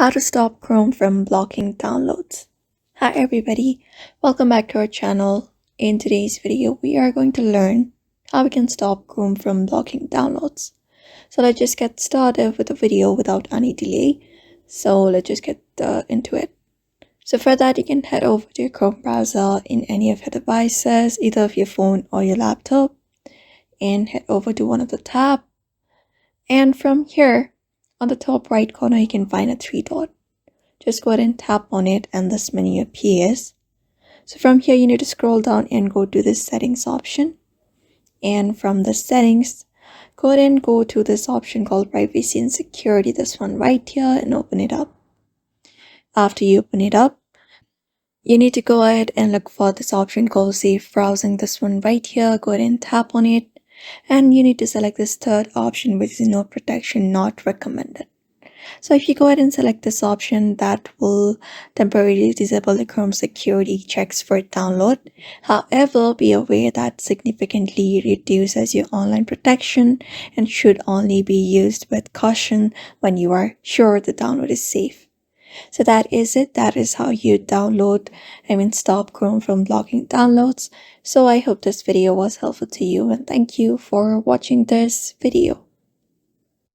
How to stop Chrome from blocking downloads. Hi everybody, welcome back to our channel. In today's video, we are going to learn how we can stop Chrome from blocking downloads. So let's just get started with the video without any delay. So let's just get into it. So for that, you can head over to your Chrome browser in any of your devices, either of your phone or your laptop, and head over to one of the tabs. And from here, on the top right corner, you can find a three dot. Just go ahead and tap on it and this menu appears. So from here, you need to scroll down and go to this settings option. And from the settings, go ahead and go to this option called privacy and security, this one right here, and open it up. After you open it up, you need to go ahead and look for this option called safe browsing, this one right here. Go ahead and tap on it. And you need to select this third option, which is no protection, not recommended. So if you go ahead and select this option, that will temporarily disable the Chrome security checks for download. However, be aware that significantly reduces your online protection and should only be used with caution when you are sure the download is safe. So that is it. That is how you stop Chrome from blocking downloads. So I hope this video was helpful to you, and thank you for watching this video.